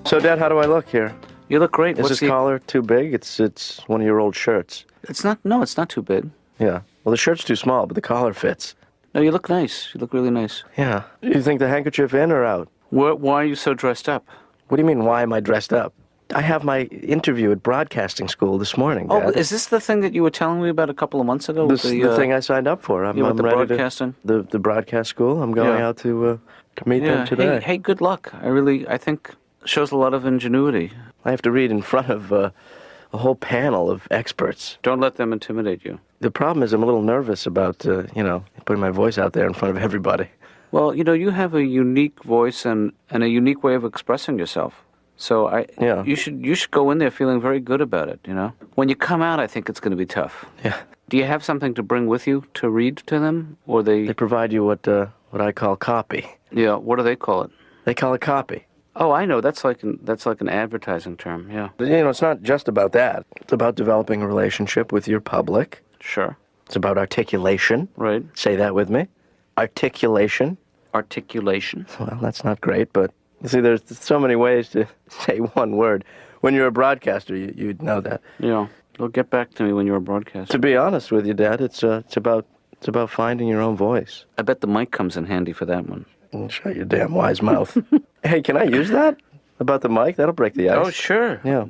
So, Dad, how do I look here? You look great. Is this collar too big? It's one of your old shirts. It's not. No, it's not too big. Yeah. Well, the shirt's too small, but the collar fits. No, you look nice. You look really nice. Yeah. You think the handkerchief in or out? Why are you so dressed up? What do you mean, why am I dressed up? I have my interview at broadcasting school this morning, Dad. Oh, is this the thing that you were telling me about a couple of months ago? This is the thing I signed up for. I'm the ready broadcasting? The broadcast school. I'm going out to meet them today. Hey, good luck. I think shows a lot of ingenuity. I have to read in front of a whole panel of experts. Don't let them intimidate you. The problem is I'm a little nervous about, putting my voice out there in front of everybody. Well, you have a unique voice and a unique way of expressing yourself. So you should go in there feeling very good about it, When you come out, I think it's going to be tough. Yeah. Do you have something to bring with you to read to them? Or They provide you what I call copy. Yeah, what do they call it? They call it copy. Oh, I know. That's like an advertising term, yeah. But, it's not just about that. It's about developing a relationship with your public. Sure. It's about articulation. Right. Say that with me. Articulation. Articulation. Well, that's not great, but you see, there's so many ways to say one word. When you're a broadcaster, you'd know that. Yeah. Well, get back to me when you're a broadcaster. To be honest with you, Dad, it's about finding your own voice. I bet the mic comes in handy for that one. Shut your damn wise mouth. Hey, can I use that? About the mic? That'll break the ice. Oh, sure. Yeah.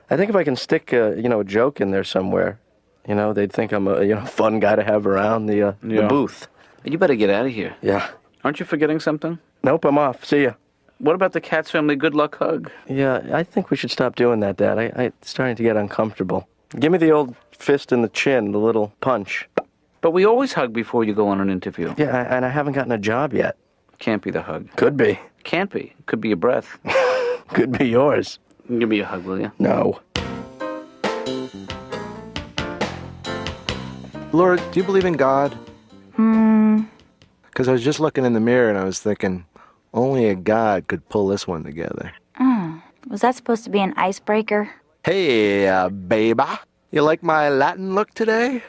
I think if I can stick, a joke in there somewhere, they'd think I'm a, fun guy to have around the booth. You better get out of here. Yeah. Aren't you forgetting something? Nope, I'm off. See ya. What about the Katz family good luck hug? Yeah, I think we should stop doing that, Dad. I'm starting to get uncomfortable. Give me the old fist in the chin, the little punch. But we always hug before you go on an interview. Yeah, and I haven't gotten a job yet. Can't be the hug. Could be. Can't be. Could be your breath. Could be yours. Give me a hug, will you? No. Laura, do you believe in God? Because I was just looking in the mirror and I was thinking, only a God could pull this one together. Was that supposed to be an icebreaker? Hey, baby. You like my Latin look today?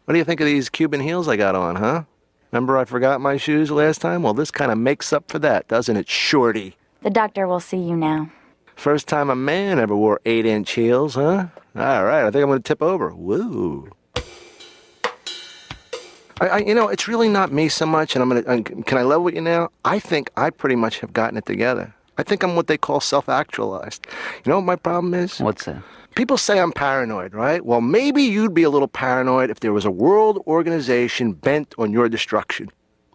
What do you think of these Cuban heels I got on, huh? Remember I forgot my shoes last time? Well, this kind of makes up for that, doesn't it, shorty? The doctor will see you now. First time a man ever wore 8-inch heels, huh? All right, I think I'm going to tip over. Woo. It's really not me so much, and can I level with you now? I think I pretty much have gotten it together. I think I'm what they call self-actualized. You know what my problem is? What's that? People say I'm paranoid, right? Well, maybe you'd be a little paranoid if there was a world organization bent on your destruction.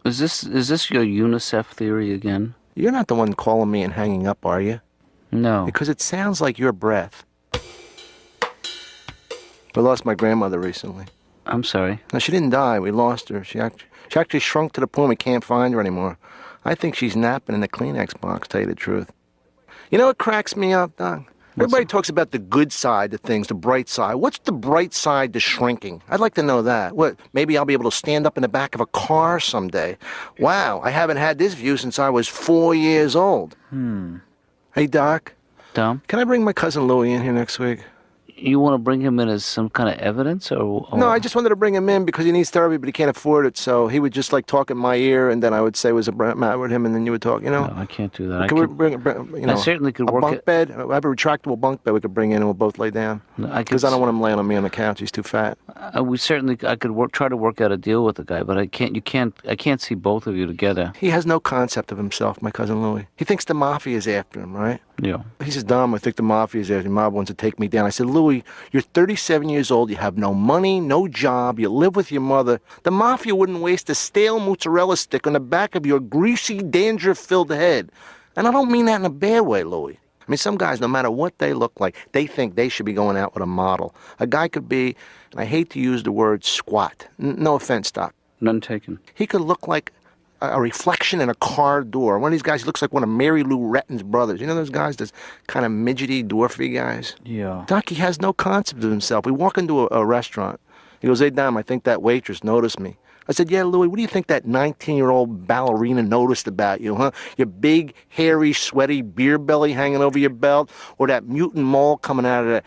Is this your UNICEF theory again? You're not the one calling me and hanging up, are you? No. Because it sounds like your breath. We lost my grandmother recently. I'm sorry. No, she didn't die. We lost her. She actually shrunk to the point we can't find her anymore. I think she's napping in the Kleenex box, tell you the truth. You know what cracks me up, Doc? Everybody talks about the good side of things, the bright side. What's the bright side to shrinking? I'd like to know that. What? Maybe I'll be able to stand up in the back of a car someday. Wow, I haven't had this view since I was 4 years old. Hey, Doc. Tom? Can I bring my cousin Louie in here next week? You want to bring him in as some kind of evidence, or? No, I just wanted to bring him in because he needs therapy, but he can't afford it. So he would just talk in my ear, and then I would say was a matter with him, and then you would talk. No, I can't do that. I certainly could work a bunk bed. I have a retractable bunk bed we could bring in, and we'll both lay down. Because I don't want him laying on me on the couch. He's too fat. I could try to work out a deal with the guy, but I can't see both of you together. He has no concept of himself, my cousin Louie. He thinks the mafia is after him, right? Yeah. He says, Dom, I think the mafia is after him. The mob wants to take me down. I said, Louie, you're 37 years old. You have no money, no job. You live with your mother. The mafia wouldn't waste a stale mozzarella stick on the back of your greasy, danger-filled head. And I don't mean that in a bad way, Louie. I mean, some guys, no matter what they look like, they think they should be going out with a model. A guy could be, and I hate to use the word squat. No offense, Doc. None taken. He could look like a reflection in a car door. One of these guys looks like one of Mary Lou Retton's brothers. You know those guys, those kind of midgety, dwarfy guys? Yeah. Doc, he has no concept of himself. We walk into a restaurant. He goes, hey, Dom, I think that waitress noticed me. I said, yeah, Louie, what do you think that 19-year-old ballerina noticed about you, huh? Your big, hairy, sweaty beer belly hanging over your belt, or that mutant mole coming out of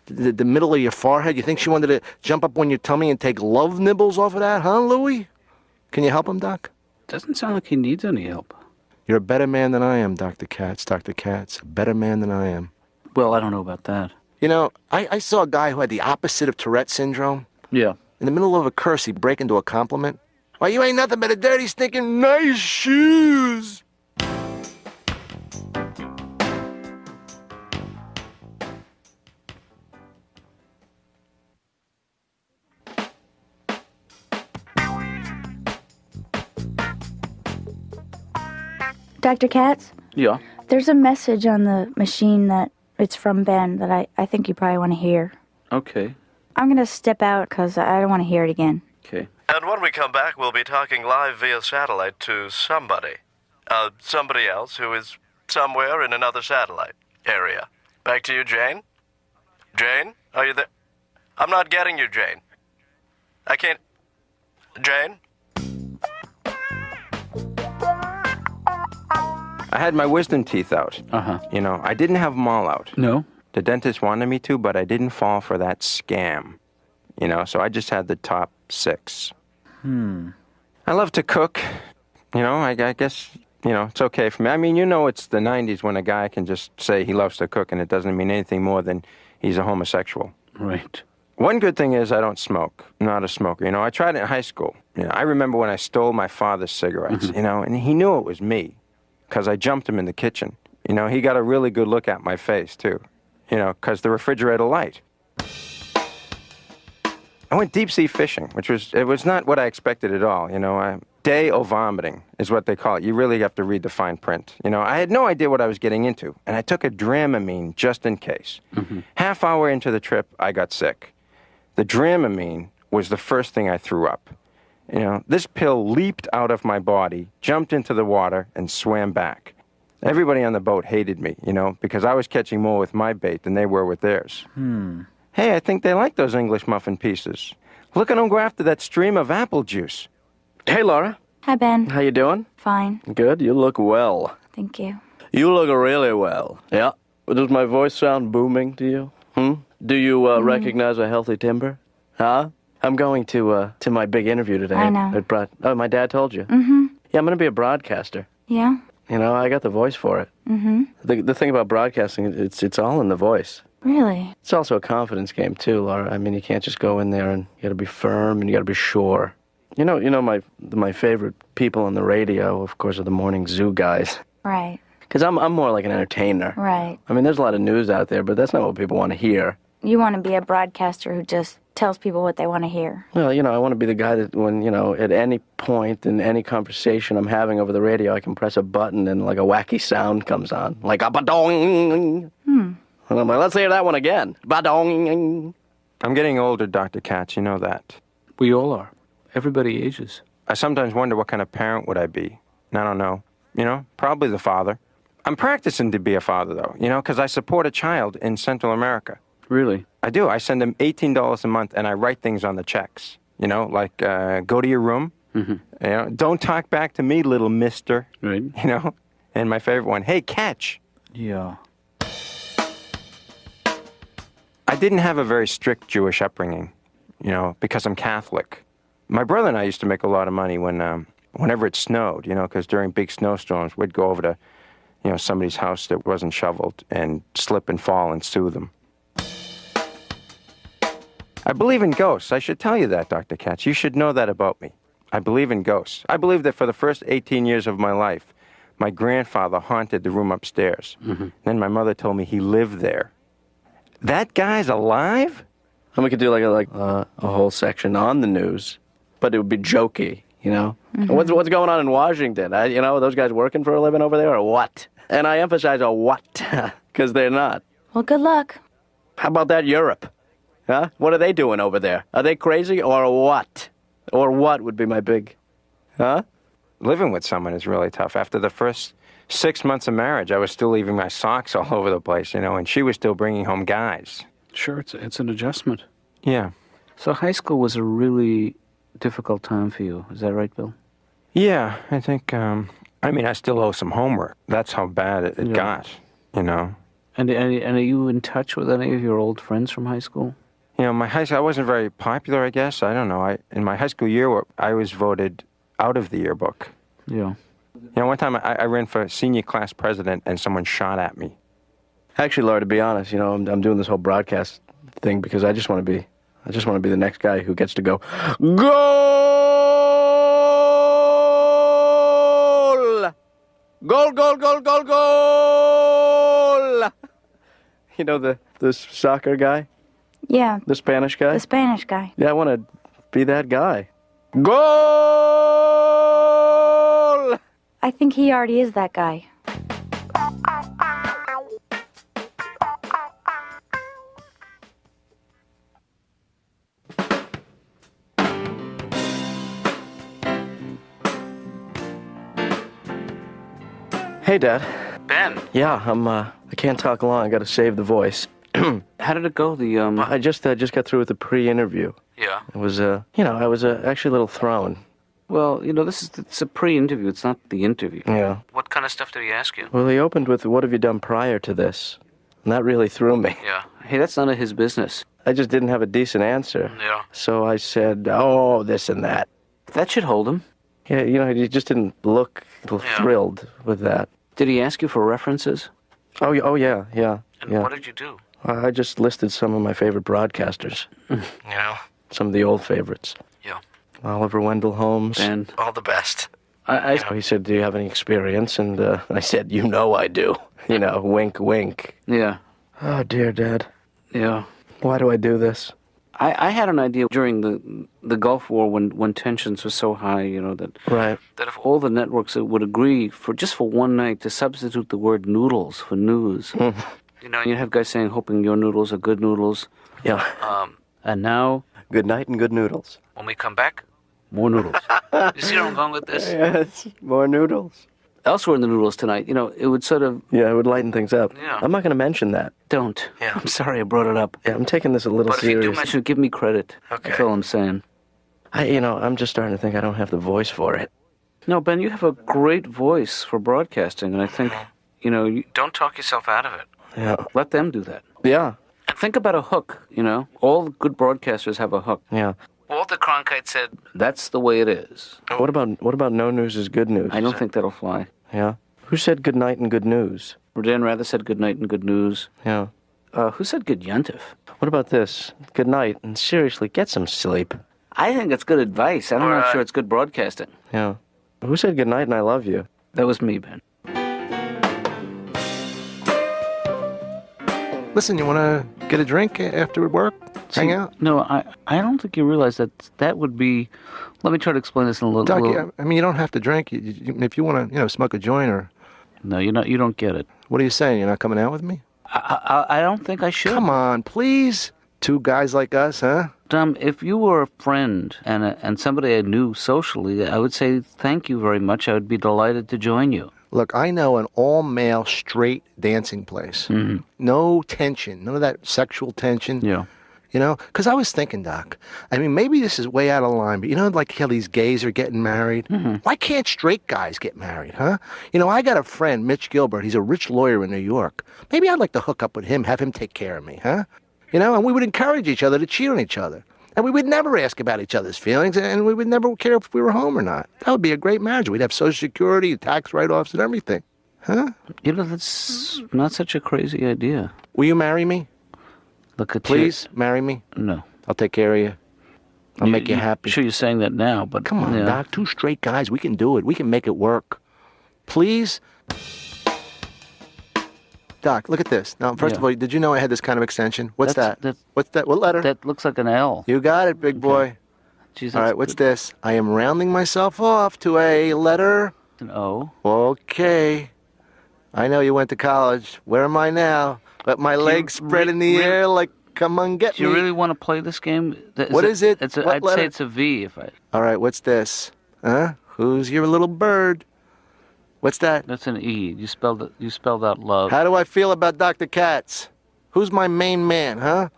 the middle of your forehead? You think she wanted to jump up on your tummy and take love nibbles off of that, huh, Louie? Can you help him, Doc? Doesn't sound like he needs any help. You're a better man than I am, Dr. Katz. Dr. Katz, a better man than I am. Well, I don't know about that. You know, I saw a guy who had the opposite of Tourette syndrome. Yeah. In the middle of a curse, he'd break into a compliment. Why, you ain't nothing but a dirty, stinking nice shoes. Dr. Katz? Yeah. There's a message on the machine that it's from Ben that I think you probably want to hear. Okay. I'm going to step out because I don't want to hear it again. Okay. And when we come back, we'll be talking live via satellite to somebody. Somebody else who is somewhere in another satellite area. Back to you, Jane. Jane, are you there? I'm not getting you, Jane. I can't... Jane? I had my wisdom teeth out. Uh-huh. You know, I didn't have them all out. No? The dentist wanted me to, but I didn't fall for that scam. You know, so I just had the top 6. I love to cook. You know, I guess, you know, it's okay for me. I mean, you know, it's the 90s when a guy can just say he loves to cook and it doesn't mean anything more than he's a homosexual. Right. One good thing is I don't smoke. I'm not a smoker. You know, I tried it in high school. You know, I remember when I stole my father's cigarettes, you know, and he knew it was me because I jumped him in the kitchen. You know, he got a really good look at my face, too, you know, because the refrigerator light. I went deep-sea fishing, it was not what I expected at all, you know. Day of vomiting is what they call it. You really have to read the fine print. You know, I had no idea what I was getting into, and I took a Dramamine just in case. Half hour into the trip, I got sick. The Dramamine was the first thing I threw up. You know, this pill leaped out of my body, jumped into the water, and swam back. Everybody on the boat hated me, you know, because I was catching more with my bait than they were with theirs. Hey, I think they like those English muffin pieces. Look at them go after that stream of apple juice. Hey, Laura. Hi, Ben. How you doing? Fine. Good. You look well. Thank you. You look really well. Yeah. Does my voice sound booming to you? Do you recognize a healthy timbre? Huh? I'm going to my big interview today. I know. Oh, my dad told you? Yeah, I'm going to be a broadcaster. Yeah? You know, I got the voice for it. The thing about broadcasting, it's all in the voice. Really? It's also a confidence game, too, Laura. I mean, you can't just go in there and you got to be firm and you got to be sure. You know, my favorite people on the radio, of course, are the morning zoo guys. Right. Because I'm more like an entertainer. Right. I mean, there's a lot of news out there, but that's not what people want to hear. You want to be a broadcaster who just tells people what they want to hear. Well, you know, I want to be the guy that when, you know, at any point in any conversation I'm having over the radio, I can press a button and like a wacky sound comes on. Like a ba-dong. And I'm like, let's hear that one again. Ba-dong. I'm getting older, Dr. Katz, you know that. We all are. Everybody ages. I sometimes wonder what kind of parent would I be. And I don't know. You know, probably the father. I'm practicing to be a father, though, you know, because I support a child in Central America. Really? I do. I send them $18 a month, and I write things on the checks. You know, like, go to your room. You know, don't talk back to me, little mister. Right. You know? And my favorite one, hey, catch. Yeah. I didn't have a very strict Jewish upbringing, you know, because I'm Catholic. My brother and I used to make a lot of money whenever it snowed, you know, because during big snowstorms, we'd go over to, you know, somebody's house that wasn't shoveled and slip and fall and sue them. I believe in ghosts. I should tell you that, Dr. Katz. You should know that about me. I believe in ghosts. I believe that for the first 18 years of my life, my grandfather haunted the room upstairs. Then my mother told me he lived there. That guy's alive? And we could do like a whole section on the news, but it would be jokey, you know? What's going on in Washington? You know, those guys working for a living over there or what? And I emphasize a what, because they're not. Well, good luck. How about that Europe? Huh? What are they doing over there? Are they crazy or what? Or what would be my big... Huh? Living with someone is really tough. After the first 6 months of marriage, I was still leaving my socks all over the place, you know, and she was still bringing home guys. Sure, it's an adjustment. Yeah. So high school was a really difficult time for you. Is that right, Bill? Yeah, I think, I mean, I still owe some homework. That's how bad it got, you know. And are you in touch with any of your old friends from high school? You know, my high school, I wasn't very popular, I guess. I don't know. In my high school year, I was voted out of the yearbook. Yeah. You know, one time I ran for senior class president and someone shot at me. Actually, Laura, to be honest, you know, I'm doing this whole broadcast thing because I just want to be the next guy who gets to go, goal! Goal, goal, goal, goal, goal! You know, the soccer guy? Yeah, The Spanish guy? the Spanish guy. Yeah, I want to be that guy. Goal! I think he already is that guy. Hey, Dad. Ben, Yeah, I can't talk long. I got to save the voice. how did it go? I just got through with the pre-interview. Yeah. It was, I was actually a little thrown. Well, you know, it's a pre-interview. It's not the interview. Yeah. What kind of stuff did he ask you? Well, he opened with, "What have you done prior to this?" And that really threw me. Yeah. Hey, that's none of his business. I just didn't have a decent answer. Yeah. So I said, "Oh, this and that." That should hold him. Yeah, you know, he just didn't look thrilled with that. Did he ask you for references? Oh, yeah. And Yeah. what did you do? I just listed some of my favorite broadcasters. You know, Some of the old favorites. Yeah. Oliver Wendell Holmes. Ben, all the best. He said, "Do you have any experience?" And I said, "You know I do." You know, wink, wink. yeah. Oh, dear Dad. Yeah. Why do I do this? I had an idea during the Gulf War when tensions were so high, you know, that Right. if all the networks would agree for one night to substitute the word noodles for news. You know, you'd have guys saying, hoping your noodles are good noodles. Yeah. And now, Good night and good noodles. when we come back, more noodles. You see where I'm going with this? Yes, more noodles. Elsewhere in the noodles tonight, you know, it would sort of, Yeah, it would lighten things up. Yeah. I'm not going to mention that. don't. Yeah. I'm sorry I brought it up. Yeah, I'm taking this a little But if you serious. do mention it, give me credit. Okay. That's all I'm saying. I'm just starting to think I don't have the voice for it. No, Ben, you have a great voice for broadcasting, and I think, you know, you don't talk yourself out of it. Yeah. Let them do that. Yeah. And think about a hook, you know. All good broadcasters have a hook. Yeah. Walter Cronkite said, that's the way it is. What about no news is good news? I don't think that'll fly. Yeah. Who said good night and good news? Dan Rather said good night and good news. Yeah. Who said good yuntif? What about this? Good night and seriously, get some sleep. I think it's good advice. I'm not Alright. sure it's good broadcasting. Yeah. Who said good night and I love you? That was me, Ben. Listen, you want to get a drink after work? Hang out? No, I don't think you realize that would be... Let me try to explain this in a little... Doc, I mean, you don't have to drink. If you want to, smoke a joint or... No, you don't get it. What are you saying? You're not coming out with me? I don't think I should. Come on, please. Two guys like us, huh? Tom, if you were a friend and somebody I knew socially, I would say thank you very much. I would be delighted to join you. Look, I know an all-male, straight dancing place. Mm-hmm. No tension. None of that sexual tension. Yeah. You know? Because I was thinking, Doc, I mean, maybe this is way out of line, but you know, like how these gays are getting married? Mm-hmm. Why can't straight guys get married, huh? You know, I got a friend, Mitch Gilbert. He's a rich lawyer in New York. Maybe I'd like to hook up with him, have him take care of me, huh? You know, and we would encourage each other to cheat on each other. And we would never ask about each other's feelings, and we would never care if we were home or not. That would be a great marriage. We'd have Social Security, tax write-offs, and everything. Huh? You know, that's not such a crazy idea. Will you marry me? Look at Please, marry me. you. No. I'll take care of you. I'll make you happy. Sure, you're saying that now, but Come on, yeah. Doc. Two straight guys. We can do it. We can make it work. Please? Doc, look at this. Now, first of all, did you know I had this kind of extension? What's that? What's that? What letter? That looks like an L. You got it, big boy. Jeez, All right, what's this? I am rounding myself off to a letter. an O? Okay. I know you went to college. Where am I now? Let my legs spread in the air like, come on, get Do you me. really want to play this game? What is it? It's What I'd letter? say it's a V if I... All right, what's this? Huh? Who's your little bird? What's that? That's an E. You spelled out love. How do I feel about Dr. Katz? Who's my main man, huh?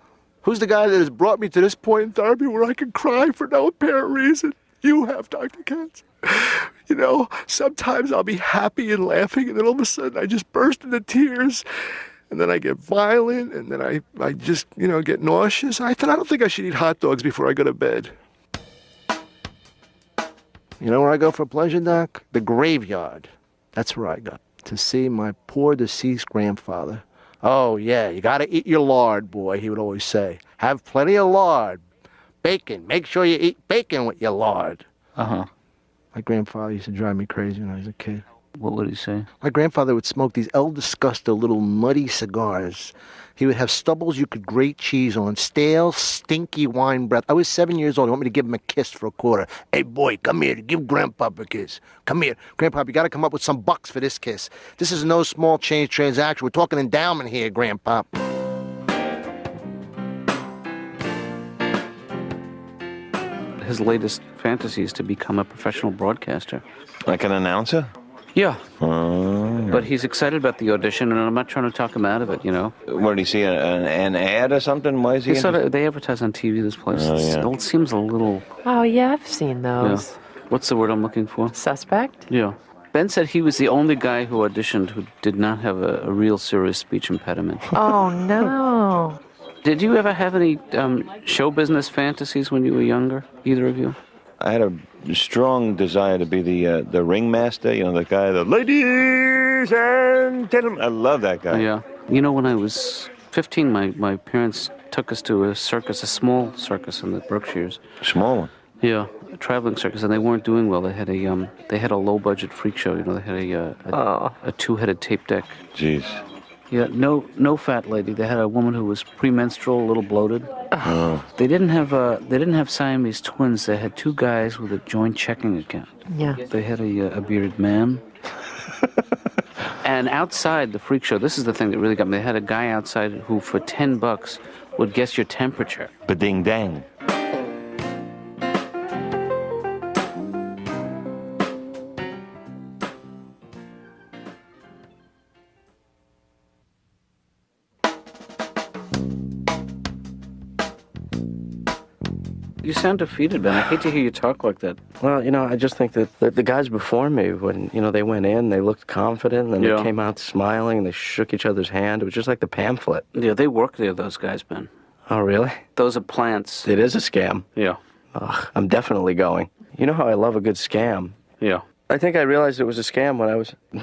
Who's the guy that has brought me to this point in therapy where I can cry for no apparent reason? You have, Dr. Katz. You know, sometimes I'll be happy and laughing, and then all of a sudden I just burst into tears, and then I get violent, and then I just, get nauseous. I don't think I should eat hot dogs before I go to bed. You know where I go for pleasure, Doc? The graveyard. That's where I go. To see my poor deceased grandfather. Oh, yeah, you gotta eat your lard, boy, he would always say. Have plenty of lard. Bacon. Make sure you eat bacon with your lard. Uh-huh. My grandfather used to drive me crazy when I was a kid. What would he say? My grandfather would smoke these El Disgusto little muddy cigars. He would have stubbles you could grate cheese on, stale, stinky wine breath. I was 7 years old. He wanted me to give him a kiss for a quarter. Hey, boy, come here. Give Grandpapa a kiss. Come here. Grandpapa, you got to come up with some bucks for this kiss. This is no small change transaction. We're talking endowment here, Grandpop. His latest fantasy is to become a professional broadcaster. Like an announcer? Yeah. But he's excited about the audition, and I'm not trying to talk him out of it, you know. Where did he see an ad or something? Why is he They advertise on TV, this place. Oh, yeah. It seems a little... Oh, yeah, I've seen those. Yeah. What's the word I'm looking for? Suspect? Yeah. Ben said he was the only guy who auditioned who did not have a real serious speech impediment. Oh, no. Did you ever have any show business fantasies when you were younger, either of you? I had a strong desire to be the ringmaster, you know, the guy, the ladies and gentlemen. I love that guy. Yeah. You know, when I was 15, my parents took us to a circus, a small circus in the Berkshires. Small one. Yeah, a traveling circus, and they weren't doing well. They had a low-budget freak show. You know, they had a two-headed tape deck. Jeez. Yeah, no fat lady. They had a woman who was premenstrual, a little bloated. Oh. They didn't have Siamese twins. They had two guys with a joint checking account. Yeah. They had a bearded man. And outside the freak show, this is the thing that really got me. They had a guy outside who, for $10, would guess your temperature. Ba-ding dang. You sound defeated, Ben. I hate to hear you talk like that. Well, you know, I just think that the guys before me, when, you know, they went in, they looked confident, and Yeah. they came out smiling, and they shook each other's hand. It was just like the pamphlet. Yeah, they work there, those guys, Ben. Oh, really? Those are plants. It is a scam. Yeah. Ugh, I'm definitely going. You know how I love a good scam. Yeah. I think I realized it was a scam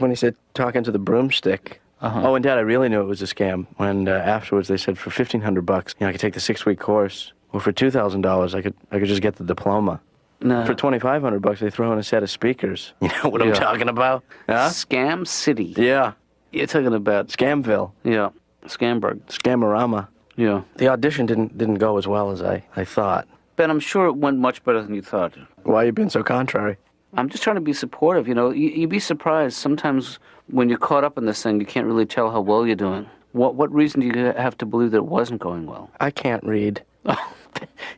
when he said talking to the broomstick. Uh-huh. Oh, and Dad, I really knew it was a scam when afterwards they said for $1,500, you know, I could take the 6-week course, or for $2,000, I could just get the diploma. No. For $2,500, they throw in a set of speakers. You know what I'm Yeah. talking about? Huh? Scam City. Yeah, You're talking about... Scamville, Yeah. Scamberg. Scamorama. Yeah. The audition didn't go as well as I thought. Ben, I'm sure it went much better than you thought. Why are you being so contrary? I'm just trying to be supportive, you know. You'd be surprised. Sometimes when you're caught up in this thing, you can't really tell how well you're doing. What reason do you have to believe that it wasn't going well? I can't read.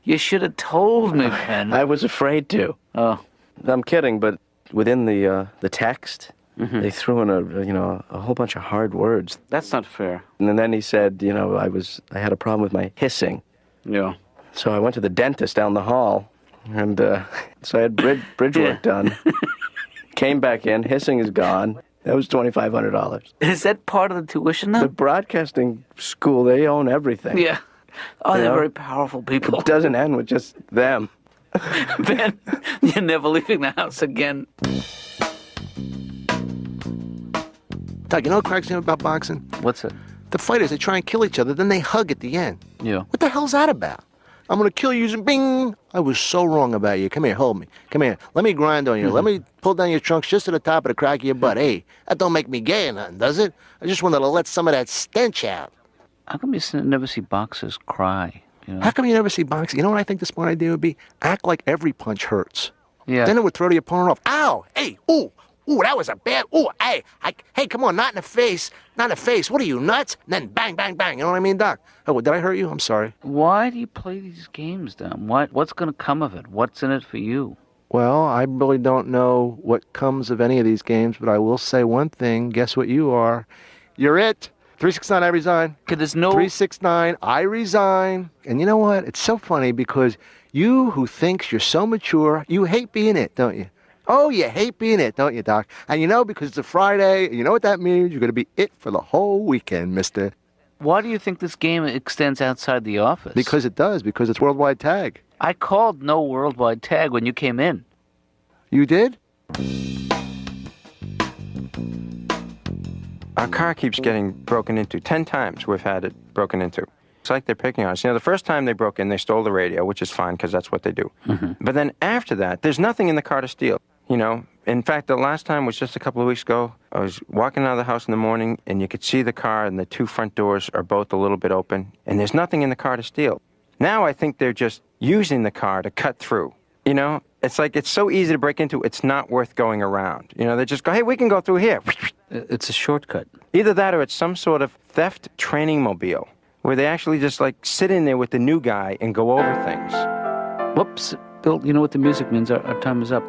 You should have told me, Ben. I was afraid to. Oh. I'm kidding, but within the text, they threw in a whole bunch of hard words. That's not fair. And then he said, you know, I had a problem with my hissing. Yeah. So I went to the dentist down the hall, and so I had bridge work done. Came back in, hissing is gone. That was $2,500. Is that part of the tuition, The though? broadcasting school, they own everything. Yeah. Oh, they're Yeah. very powerful people. It doesn't end with just them. Ben, you're never leaving the house again. Doug, you know what cracks me up about boxing? What's it? The fighters, they try and kill each other, then they hug at the end. Yeah. What the hell's that about? I'm going to kill you using bing. I was so wrong about you. Come here, hold me. Come here. Let me grind on you. Let me pull down your trunks just to the top of the crack of your butt. Hey, that don't make me gay or nothing, does it? I just wanted to let some of that stench out. How come you never see boxers cry? You know? How come you never see boxing? You know what I think the smart idea would be? Act like every punch hurts. Yeah. Then it would throw the opponent off. Ow! Hey! Ooh! Ooh, that was a bad... Ooh, hey! Hey, come on, not in the face. Not in the face. What are you, nuts? And then bang, bang, bang. You know what I mean, Doc? Oh, did I hurt you? I'm sorry. Why do you play these games, then? What's going to come of it? What's in it for you? Well, I really don't know what comes of any of these games, but I will say one thing. Guess what you are? You're it. 369, I resign. There's no... 369, I resign. And you know what? It's so funny because you who thinks you're so mature, you hate being it, don't you? Oh, you hate being it, don't you, Doc? And you know, because it's a Friday, you know what that means? You're going to be it for the whole weekend, mister. Why do you think this game extends outside the office? Because it does, because it's worldwide tag. I called no worldwide tag when you came in. You did? Our car keeps getting broken into. 10 times we've had it broken into. It's like they're picking on us. You know, the first time they broke in, they stole the radio, which is fine because that's what they do. But then after that, there's nothing in the car to steal. You know, in fact, the last time was just a couple of weeks ago. I was walking out of the house in the morning, and you could see the car, and the two front doors are both a little bit open, and there's nothing in the car to steal. Now I think they're just using the car to cut through. You know, it's like it's so easy to break into, it's not worth going around. You know, they just go, hey, we can go through here. It's a shortcut. Either that or it's some sort of theft training mobile where they actually just like sit in there with the new guy and go over things. Whoops. Bill, you know what the music means. Our time is up.